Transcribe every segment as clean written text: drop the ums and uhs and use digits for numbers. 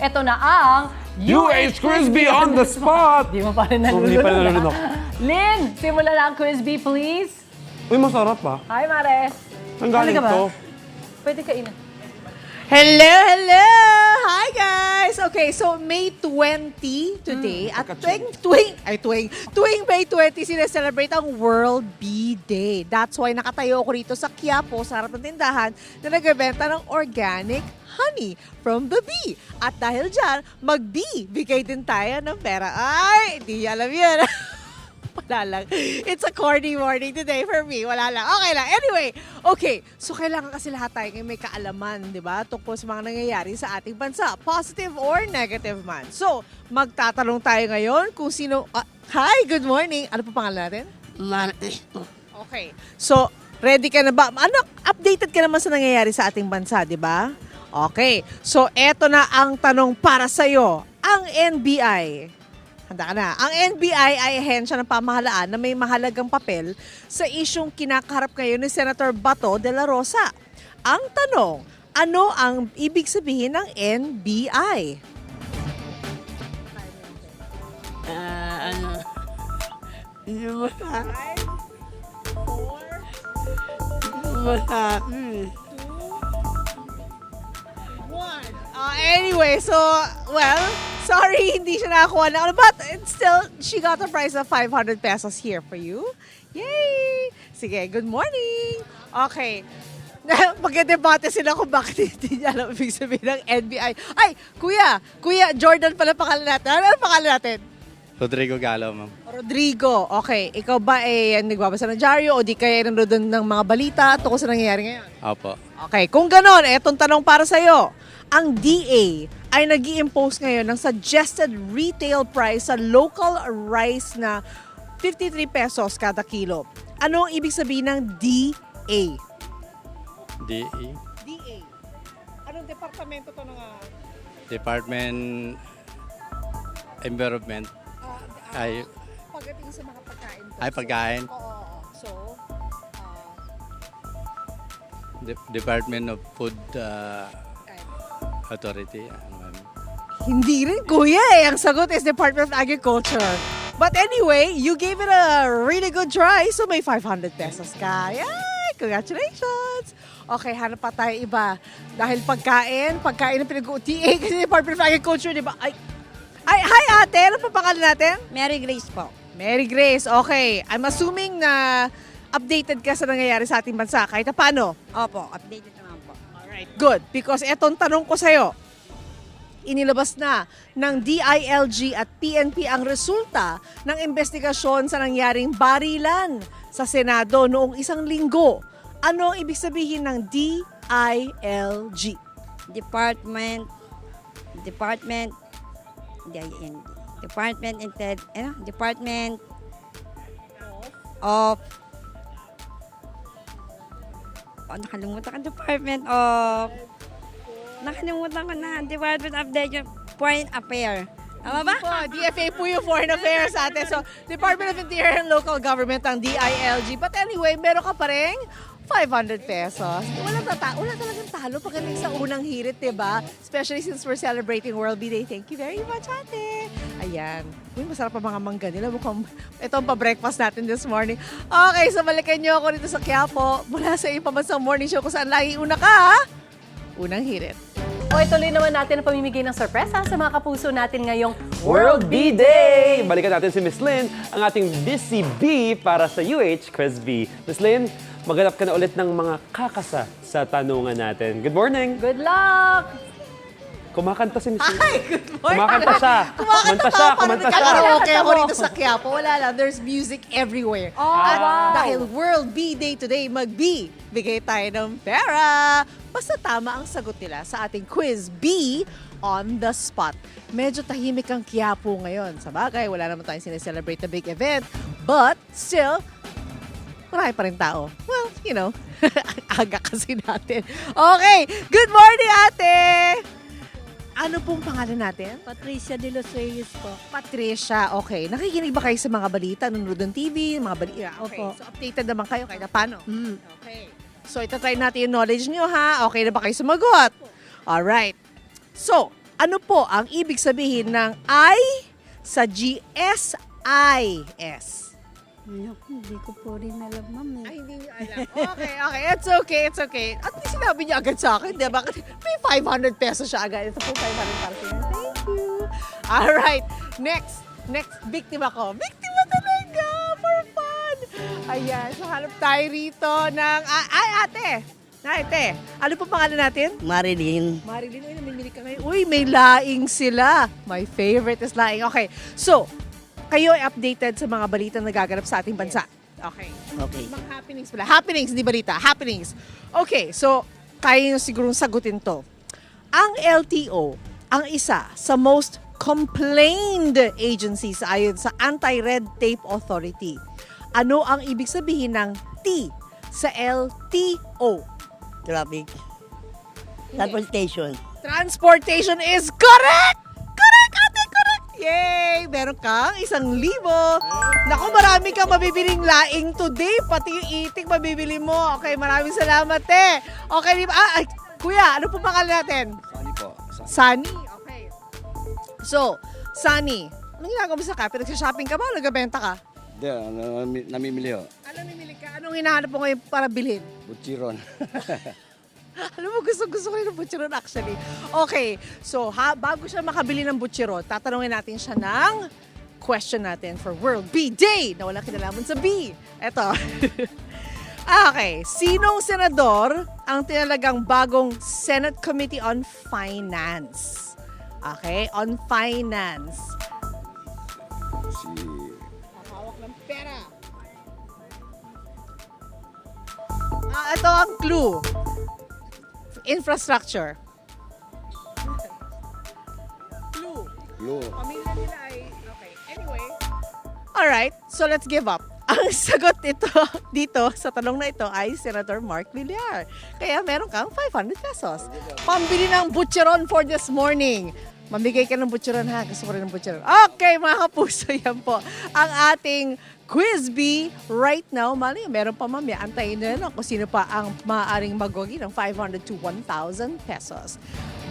Ito na ang UH Quiz Bee on the spot! Di mo pa rin Hindi pa rin nalulunok. Lynn, simulan na ang Quiz Bee, please. Uy, masarap pa. Hi, Mare. Ang galing Talaga ba? to. Pwede kainin. Hello, hello! Hi, guys! Okay, so May 20 today. At tuwing May 20, sineselebrate ang World Bee Day. That's why nakatayo ako rito sa Quiapo, sa harap ng tindahan, na nagbebenta ng organic honey from the bee. At dahil dyan, mag-bee, bigay din tayo ng pera. Ay, di alam yan. Wala lang. It's a corny morning today for me. Wala lang. Okay lang. Anyway, okay. So, kailangan kasi lahat tayo ngayon may kaalaman, di ba? Tungkol sa mga nangyayari sa ating bansa. Positive or negative man. So, magtatanong tayo ngayon kung sino... hi, good morning. Ano pa pangalan natin? Okay. So, ready ka na ba? Ano, updated ka naman sa nangyayari sa ating bansa, di ba? Okay. So, eto na ang tanong para sa'yo. Ang NBI... Handa ka na. Ang NBI ay ahensya ng pamahalaan na may mahalagang papel sa isyong kinakaharap ngayon ni Senator Bato de la Rosa. Ang tanong, ano ang ibig sabihin ng NBI? Hindi mo na. 5, 4, 3, 2, 1. Anyway, so, well, sorry, hindi siya nakakuha na. But still, she got a prize of 500 pesos here for you. Yay! Sige, good morning! Okay. Magdedebate sila kung bakit hindi niya alam ibig sabihin ng NBI. Ay, Kuya Jordan pala pangalan natin. Ano pangalan natin? Rodrigo Galo, ma'am. Rodrigo. Okay. Ikaw ba nagbabasa ng dyaryo o di kaya nanonood ng mga balita tungkol sa nangyayari ngayon? Opo. Okay. Kung ganon, etong tanong para sa'yo. Ang DA ay nag-i-impose ngayon ng suggested retail price sa local rice na 53 pesos kada kilo. Ano ang ibig sabihin ng DA? DE, DA. Anong departamento to ng... Department Environment. Ay, Pagdating sa mga pagkain to. Ay, pagkain. Oo. So, Department of Food Authority. hindi rin, kuya eh. Ang sagot is Department of Agriculture. But anyway, you gave it a really good try. So may 500 pesos ka. Yay! Congratulations! Okay, hanap pa tayo iba. Dahil pagkain ang pinag-UTA kasi Department of Agriculture, di ba? Ay, hi ate! Ano pa pangalan natin? Mary Grace po. Mary Grace, okay. I'm assuming na updated ka sa nangyayari sa ating bansa. Kahit na paano. Opo, updated naman po. Alright, good. Because etong tanong ko sa'yo, inilabas na ng DILG at PNP ang resulta ng investigasyon sa nangyaring barilan sa Senado noong isang linggo. Ano ang ibig sabihin ng DILG? Department of nakalimutan ko na. Department of Foreign Affairs. Tama ba? Po, DFA po yung Foreign Affairs atin. So, Department of Interior and Local Government ang DILG. But anyway, meron ka pa rin 500 pesos. Wala talagang talo pagdating sa unang hirit, diba? Especially since we're celebrating World Bee Day. Thank you very much, ate. Ayan. Uy, masarap pa mga mangga nila. Mukhang ito ang pa-breakfast natin this morning. Okay, so balikan nyo ako dito sa Quiapo. Mula sa iyong pamansang morning show kung saan lagi una ka, ha? Unang hirit. O ituloy naman natin ang pamimigay ng sorpresa sa mga kapuso natin ngayong World Bee Day! Balikan natin si Miss Lynn, ang ating busy bee para sa UH Quiz Bee. Miss Lynn, maghanap ka na ulit ng mga kakasa sa tanungan natin. Good morning! Good luck! Kumakanta si Miss Lynn. Hi, good morning. Kumakanta siya. Kumanta siya. Karaoke ako rito sa Quiapo. Wala lang. There's music everywhere. Oh, At wow. dahil World Bee Day today, mag-bee. Bigay tayo ng pera. Basta tama ang sagot nila sa ating quiz Bee on the spot. Medyo tahimik ang Quiapo ngayon. Sa bagay, wala naman tayong sineselebrate na big event. But still, marami pa rin tao. Well, you know, aga kasi natin. Okay, good morning ate! Ano pong pangalan natin? Patricia de los Reyes po. Patricia, okay. Nakikinig ba kayo sa mga balita, nanonood ng TV, mga balita? Okay. Opo. So updated naman kayo kahit na paano? Okay. So itatry natin yung knowledge nyo ha. Okay na ba kayo sumagot? Alright. So, Ano po ang ibig sabihin ng I sa GSIS? Hindi ko po rin alam, ma'am. Ay, hindi niyo alam. Okay. It's okay. At least sinabi niyo agad sa akin, di ba? Kasi may 500 pesos siya agad. Ito po 500 para sa inyo. Thank you. Alright. Next victim ako. Victim na talaga. For fun. Ayan. So, hanap tayo rito ng... ate. Ano po pangalan natin? Marilyn. Marilyn, namimili ka ngayon. Uy, may laing sila. My favorite is laing. Okay. So, kayo ay updated sa mga balita na nagaganap sa ating bansa. Okay. Okay. Mga happenings pala. Happenings, hindi balita. Happenings. Okay, so, kaya nyo sigurong sagutin to. Ang LTO, ang isa sa most complained agencies ayon sa Anti-Red Tape Authority. Ano ang ibig sabihin ng T sa LTO? Traffic. Transportation. Transportation is correct! Correct, ate, correct! Yay! Meron kang 1,000. Naku, marami kang mabibiling laing today. Pati yung itik mabibili mo. Okay, maraming salamat, te. Okay, di ba? Kuya, ano po pangalan natin? Sunny po. Sunny. Okay. So, Sunny, anong ginagawa mo sa cafe? Nagsha-shopping ka ba o nagbebenta ka? Hindi, namimili ho. Anong namimili ka? Anong hinahanap mo ngayon para bilhin? Butchiron. Alam mo, gusto ko rin ng butcheron actually. Okay, so bago siya makabili ng butcheron, tatanungin natin siya ng question natin for World Bee Day na walang kinalaman sa bee. Eto. Okay, sinong senador ang tinalagang bagong Senate Committee on Finance? Okay, on Finance. Hawak ng pera. Ito ang clue. Infrastructure. Clue. Blue. Pamilya nila ay... Okay. Anyway. Alright, so let's give up. Ang sagot dito sa tanong na ito ay Senator Mark Villar. Kaya meron kang 500 pesos. Pambili ng butcheron for this morning. Mamigay ka ng butcheron ha. Gusto ko rin ng butcheron. Okay, mga kapuso, yan po ang ating Quiz Bee right now. Mali, meron pa mamaya. Antayin nyo na kung sino pa ang maaaring magwagi ng 500 to 1,000 pesos.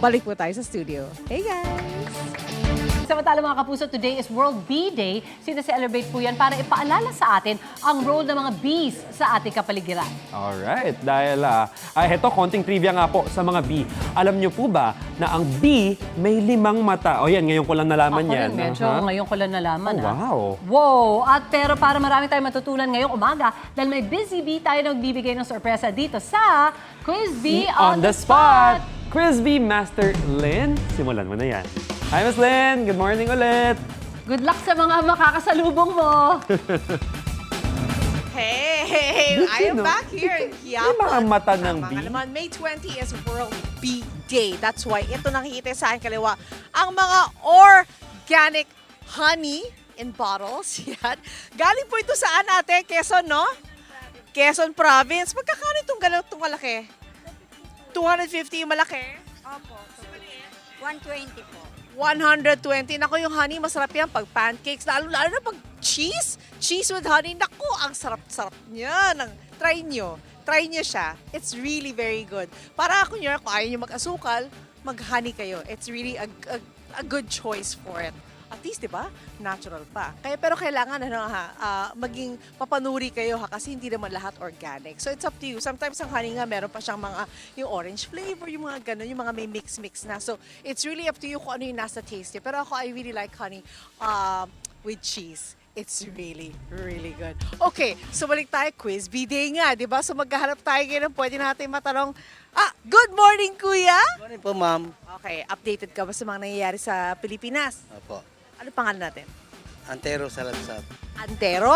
Balik po tayo sa studio. Hey guys! Samantala mga kapuso, today is World Bee Day. Sinaselebrate po yan para ipaalala sa atin ang role ng mga bees sa ating kapaligiran. Alright, dahil heto, konting trivia nga po sa mga bee. Alam nyo po ba na ang bee may 5 mata? O yan, ngayon ko lang nalaman Ako yan. rin, medyo ngayon ko lang nalaman. Oh, wow. Wow! At pero para marami tayong matutunan ngayong umaga, dahil may busy bee tayo nagbibigay ng sorpresa dito sa Quiz Bee on the Spot! Quiz Bee Master Lynn, simulan mo na yan. Hi, Miss Lynn! Good morning ulit! Good luck sa mga makakasalubong mo! Hey! I am back here in Quiapo. May mga mata ng Tama bee. nga naman, May 20 is World Bee Day. That's why ito nakikita sa akin kaliwa. Ang mga organic honey in bottles. Yan. Galing po ito saan ate? Quezon, no? Quezon Province. Magkakano itong ganitong malaki? 250 yung malaki? Opo. 120 po. 120. Naku, yung honey, masarap yan pag pancakes. Lalo na pag cheese. Cheese with honey. Naku, ang sarap-sarap niya. Try nyo. Try nyo siya. It's really very good. Para kunyari, kung ayaw nyo mag-asukal, mag-honey kayo. It's really a good choice for it. At least, di ba? Natural pa. Pero kailangan maging papanuri kayo kasi hindi naman lahat organic. So it's up to you. Sometimes ang honey nga meron pa siyang mga yung orange flavor, yung mga ganun, yung mga may mix-mix na. So it's really up to you kung ano yung nasa taste niya. Pero ako, I really like honey with cheese. It's really, really good. Okay, so balik tayo. Quiz Bee Day nga, di ba? So maghahanap tayo ngayon ng pwede natin matanong. Good morning, Kuya! Morning po, ma'am. Okay, updated ka ba sa mga nangyayari sa Pilipinas? Opo. Ano pangalan natin? Antero Saladsat. Antero?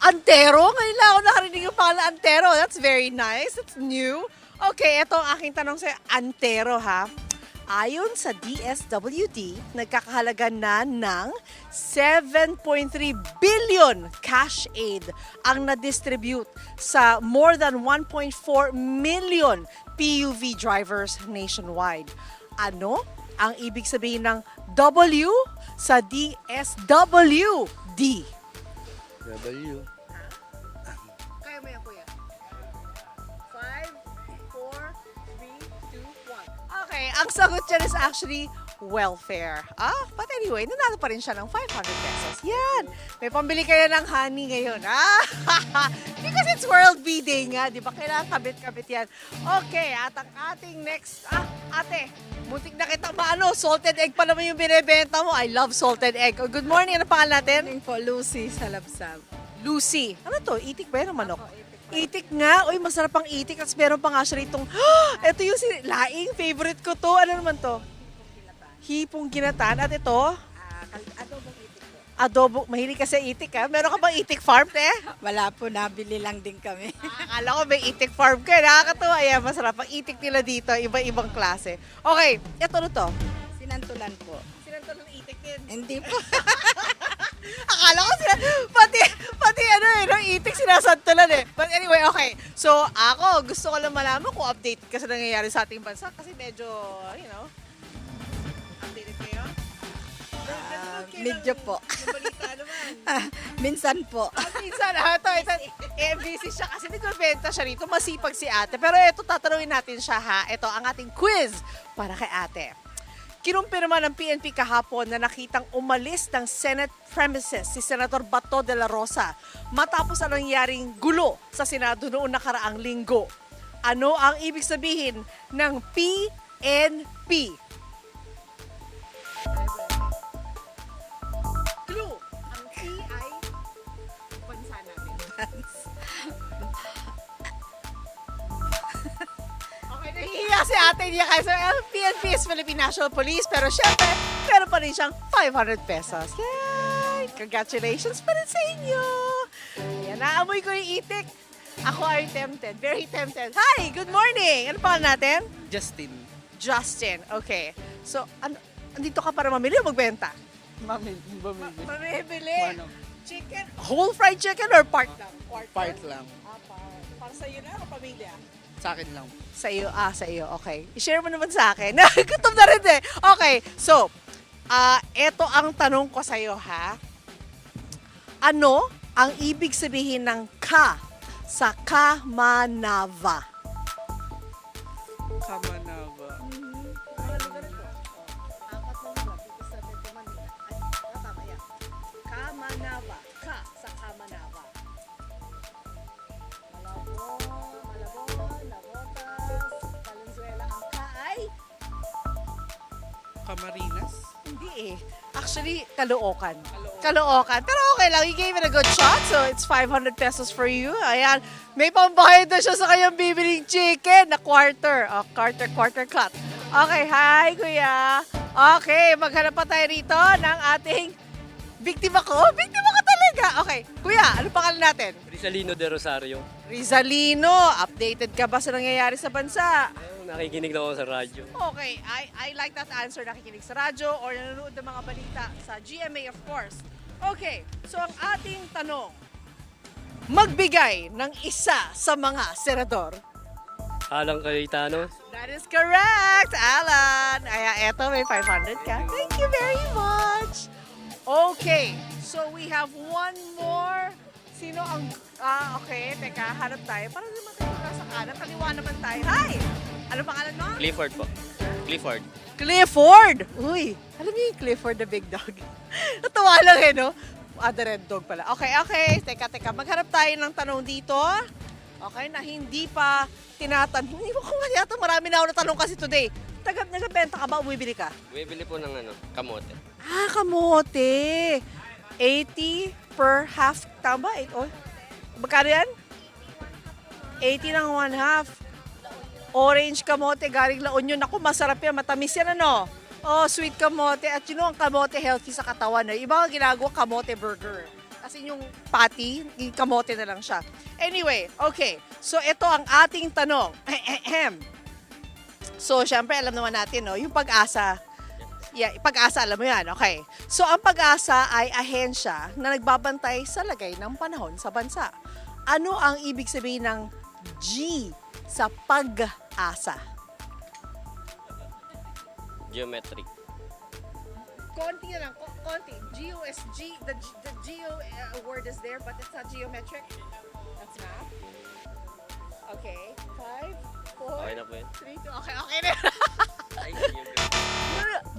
Antero? Ngayon lang ako nakarinig yung pangalan Antero. That's very nice. That's new. Okay, ito ang aking tanong sa'yo. Antero, ha? Ayon sa DSWD, nagkakahalaga na ng 7.3 billion cash aid ang na-distribute sa more than 1.4 million PUV drivers nationwide. Ano ang ibig sabihin ng W sa DSWD? W. Kaya mo yan, Kuya. 5, 4, 3, 2, 1. Okay, ang sagot dyan is actually welfare. But anyway, nanalo pa rin siya ng 500 pesos. Yan! May pambili kayo ng honey ngayon. Because it's World Bee Day nga, di ba? Kailangan kabit-kabit yan. Okay, at ang ating next... ate, muntik na kita salted egg pa naman yung binibenta mo. I love salted egg. Oh, good morning, ano pangalan natin? po, Lucy Salabsab. Lucy. Ano to? Itik ba yan o manok? Itik nga. Uy, masarap ang itik. Tapos meron pa nga siya ritong, ito yung laing. Favorite ko to. Ano naman to? Hipong ginataan. At ito? Adobong itik po. Adobo. Mahilig ka sa itik ha? Meron ka bang itik farm, te? Wala po, nabili lang din kami. Akala ko may itik farm ka. Nakakatuwa. Ayan, masarap ang itik nila dito. Iba-ibang klase. Okay, ito ano to? Sinantulan po. Sinanto ng itik din. Hindi po. Akala ko sila, pati ano no, itik sinasantulan eh. But anyway, okay. So, ako, gusto ko lang malaman kung update ka sa nangyayari sa ating bansa kasi medyo, updated kayo? Medyo po. Yung balita naman. Minsan po. Minsan, ito, busy siya kasi nagbebenta siya rito. Masipag si ate. Pero ito, tatanungin natin siya ha. Ito, ang ating quiz para kay ate. Kinumpirma ng PNP kahapon na nakitang umalis ng Senate premises si Senator Bato de la Rosa matapos ang nangyaring gulo sa Senado noong nakaraang linggo. Ano ang ibig sabihin ng PNP? Clue. Ang P ay bansa natin. Okay, nahihiya si ate niya kasi PNP is Philippine National Police pero syempre, meron pa rin siyang 500 pesos. Yay! Congratulations pa rin sa inyo! Ayan, naamoy ko yung itik. Ako ay tempted, very tempted. Hi! Good morning! Ano pangalan natin? Justin. Justin. Okay. So, andito ka para mamili o magbenta? Bumili. Mamibili. Ano? Chicken? Whole fried chicken or part lang? Part lang. Part. Para sa'yo na o pamilya? Sa akin lang. Sa iyo, sa iyo. Okay. I-share mo naman sa akin. Gutom na rin eh. Okay. So, eto ang tanong ko sa iyo, ha? Ano ang ibig sabihin ng ka sa Kamanava? Kamanava. Kamanava. Ka sa Kamanava. Malabon, Navotas, Valenzuela. Ang ka ay? Camarinas. Hindi eh. Actually, Caloocan. Caloocan. Pero okay lang. You gave it a good shot. So, it's 500 pesos for you. Ayan. May pambayad na siya sa kanyang bibiling chicken na quarter. Quarter cut. Okay. Hi, kuya. Okay. Maghanap pa tayo rito ng ating biktima ko. Biktima ko talaga. Okay. Kuya, ano pangalan natin? Rizalino de Rosario. Rizalino. Updated ka ba sa nangyayari sa bansa? Nakikinig lang ako sa radyo. Okay, I like that answer. Nakikinig sa radyo or nanonood ng mga balita sa GMA, of course. Okay, so ang ating tanong, magbigay ng isa sa mga senador. Alang Cayetano. That is correct, Alan. Ay, eto, may 500 ka. Thank you very much. Okay, so we have one more. Sino ang... okay, teka, hanap tayo. Parang naman tayo sa kanan. Kaliwa naman tayo. Hi! Ano pangalan mo? Clifford po. Clifford. Clifford! Uy, alam niyo yung Clifford the Big Dog? Natuwa lang eh, no? The Red Dog pala. Okay. Teka. Magharap tayo ng tanong dito. Okay, na hindi pa tinatanong. Hindi mo kung yata marami na ako natanong kasi today. Nagbenta ka ba? Umibili ka? Bumibili po ng kamote. Kamote! 80 per half. Tama? Magkano yan? 80 ng 1/2. Orange kamote, galing La Union. Ako, masarap yan. Matamis yan, ano? Oh, sweet kamote. At yun ang kamote healthy sa katawan. Eh. Iba ang ginagawa, kamote burger. Kasi yung patty, yung kamote na lang siya. Anyway, okay. So, ito ang ating tanong. So, syempre, alam naman natin, no? Yung Pag-asa. Yeah, Pag-asa, alam mo yan. Okay. So, ang Pag-asa ay ahensya na nagbabantay sa lagay ng panahon sa bansa. Ano ang ibig sabihin ng G sa Pag-asa? Geometric. Konti na lang, konti. G-O-S-G, the Geo word is there, but it's not geometric. That's math. Okay. 5, 4, Okay na po yun. 3, 2, okay na.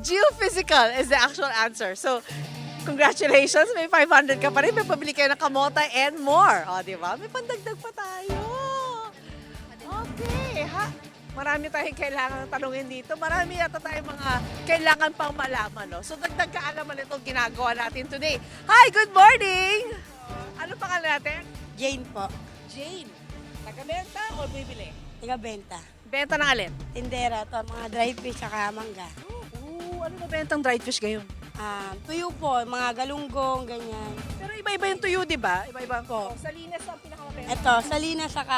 Geophysical is the actual answer. So, congratulations, may 500 ka pa rin. May pabili kayo ng kamote and more. O, di ba? May pandagdag pa tayo. Okay, ha? Marami tayong kailangan tanungin dito. Marami yata tayong mga kailangan pang malaman. No? So, dagdag kaalaman itong ginagawa natin today. Hi, good morning! Ano pangalan natin? Jane po. Jane. Taga-benta o bibili? Taga-benta. Benta ng alin? Tindera to, mga dried fish saka mangga. Ano ba bentang dried fish ngayon? Tuyo po, mga galunggong, ganyan. Pero iba-iba yung tuyo, di ba? Iba-iba Po. Salinas ang pinakamabenta. Ito, salina saka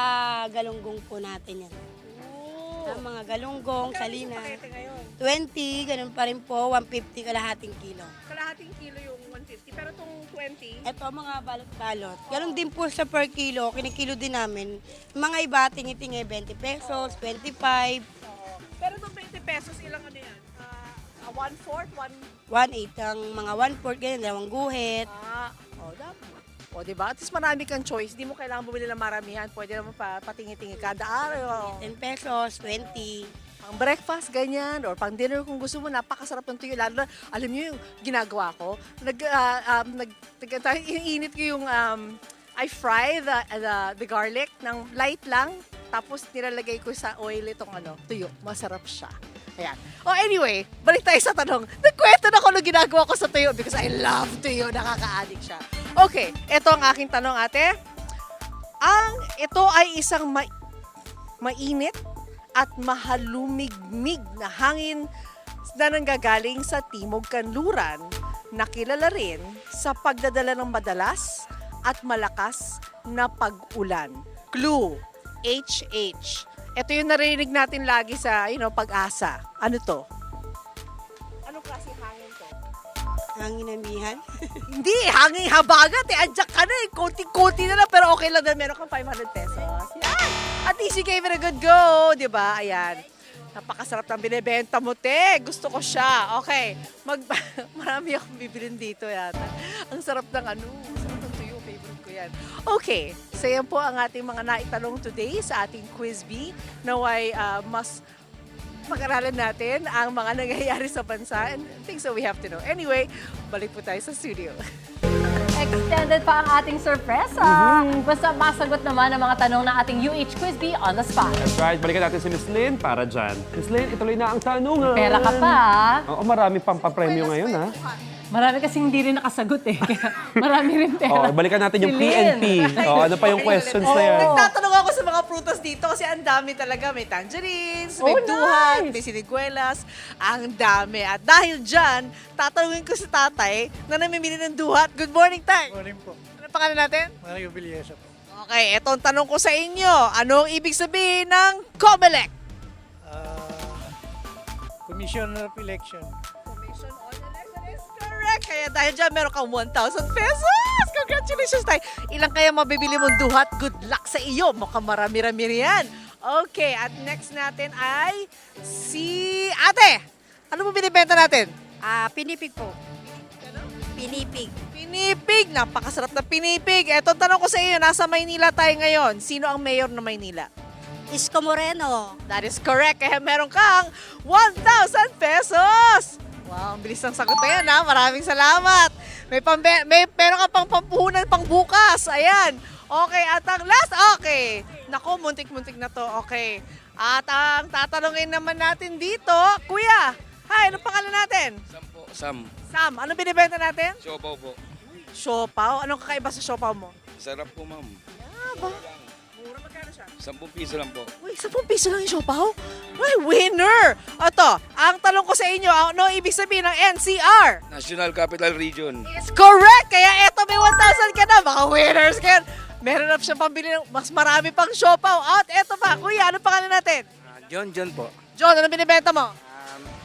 galunggong po natin yan. Oo. Mga galunggong, Magkano salina. yung pakete ngayon? 20, ganun pa rin po, 150 kalahating kilo. Kalahating kilo yung 150, pero itong 20, Ito, mga balot-balot. Ganun din po sa per kilo, kinikilo din namin. Mga iba, tingi-tingi, 20 pesos, 25, pero itong 20 pesos, ilang ano yan? 1/4? 1.8 ang mga 1/4, ganyan, dalawang guhit. O, diba? At least marami kang choice. Di mo kailangan bumili ng maramihan. Pwede naman patingi-tingi kada araw. 10 pesos, 20. Pang breakfast, ganyan, or pang dinner kung gusto mo, napakasarap ng tuyo. Lalo na, alam niyo yung ginagawa ko? Iniinit ko yung, I fry the garlic ng light lang, tapos nilalagay ko sa oil itong tuyo. Masarap siya. Ayan. Oh, anyway, balik tayo sa tanong. Nagkwento na ko nung ginagawa ko sa tuyo because I love tuyo. Nakaka-addict siya. Okay, ito ang aking tanong, ate. Ito ay isang mainit at mahalumigmig na hangin na nanggagaling sa Timog Kanluran na kilala rin sa pagdadala ng madalas at malakas na pag-ulan. Clue, HH. Ito yung narinig natin lagi sa, Pag-asa. Ano to? Anong klase hangin to? Hanginamihan. Hindi, hangin habagat eh. Andiyan ka na eh. Konti-konti na lang, pero okay lang na meron kang 500 pesos. Yan! At least you gave it a good go, di ba? Ayan. Napakasarap ng binibenta mo, te. Gusto ko siya. Okay. Marami akong bibilin dito yata. Ang sarap ng sarap ng tuyo. Favorite ko yan. Okay. So yan po ang ating mga naitanong today sa ating Quiz B. Naway mas pag-aralan natin ang mga nangyayari sa bansa and things that we have to know. Anyway, balik po tayo sa studio. Extended pa ang ating sorpresa. Basta masagot naman ang mga tanong ng ating UH Quiz B on the spot. That's right, balikan natin si Miss Lynn para dyan. Miss Lynn, ituloy na ang tanungan. Pera ka pa, ah. Oo, marami pang papremyo ngayon, ha? Marami kasing hindi rin nakasagot eh. Kaya marami rin pera. Oh, balikan natin yung Si Lynn. PNP. Oh, ano pa yung questions na yan? Nagtatanong ako sa mga prutas dito kasi ang dami talaga. May tangerines, may Oh, duhat, nice. may siniguelas. Ang dami. At dahil dyan, tatanungin ko si tatay na namimili ng duhat. Good morning, tay. Morning po. Ano pangalan natin? Mario Villesa po. Okay, etong tanong ko sa inyo. Anong ibig sabihin ng COMELEC? Commissioner of Election. Commission on Election is correct. Kaya dahil dyan, meron kang 1,000 pesos. Congratulations, tay. Ilang kaya mabibili mong duhat? Good luck sa iyo. Mukhang marami-rami riyan. Okay, at next natin ay si ate. Ano mo binibenta natin? Pinipig po. Pinipig. Pinipig. Napakasarap na pinipig. Eto, tanong ko sa iyo, nasa Maynila tayo ngayon. Sino ang mayor ng Maynila? Isko Moreno. That is correct. Kaya meron kang 1,000 pesos. Wow, ang bilis ng sagot na yan, ha? Maraming salamat. Meron ka pang pampuhunan pang bukas. Ayan. Okay, at ang last, okay. Naku, muntik-muntik na to. Okay. At ang tatanungin naman natin dito, Kuya. Hi, anong pangalan natin? Sam po. Sam. Sam, ano binibenta natin? Siopaw po. Siopaw. Anong kakaiba sa siopaw mo? Sarap po, ma'am. Ba? Mura, magkano siya? 10 piso lang po. Uy, 10 piso lang yung siopaw? Uy, winner! Ito, ang tanong ko sa inyo, ano ibig sabihin ng NCR? National Capital Region. It's correct! Kaya eto, may 1,000 ka na. Baka winners ka yan. Meron na siyang pambili ng mas marami pang siopaw. At eto pa, kuya, ano pangalan natin? John po. John, ano binibenta mo?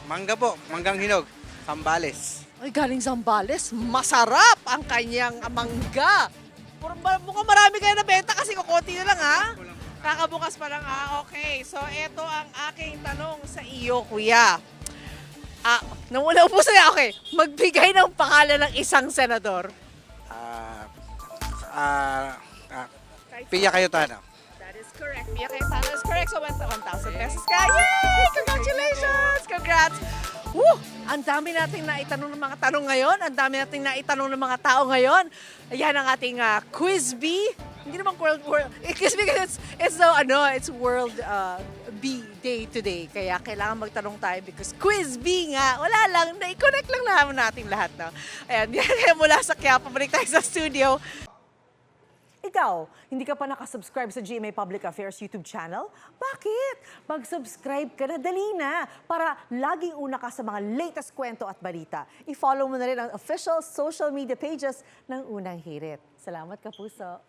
Mangga po. Manggang hinog. Sambales. Ay, galing Zambales. Masarap ang kanyang mangga. Mukhang marami kayo nabenta kasi kukunti na lang, ha? Kakabukas pa lang, ha? Okay, so eto ang aking tanong sa iyo, kuya. Nawala po sa'yo. Okay, magbigay ng pangalan ng isang senador. Pia Cayetano. That is correct. Mia Cayetano is correct. So, 1,000 pesos ka. Yay! Congratulations! Congrats! Woo! Ang dami nating naitanong ng mga tanong ngayon. Ang dami nating naitanong ng mga tao ngayon. Ayan ang ating Quiz Bee. Hindi naman world. Quiz Bee kasi it's World Bee Day today. Kaya kailangan magtanong tayo because Quiz Bee nga. Wala lang. Na-connect lang naman natin lahat. No? Ayan, mula sa Quiapo, balik tayo sa studio. Ikaw, hindi ka pa nakasubscribe sa GMA Public Affairs YouTube channel? Bakit? Mag-subscribe ka na, dali na, para laging una ka sa mga latest kwento at balita. I-follow mo na rin ang official social media pages ng Unang Hirit. Salamat, Kapuso.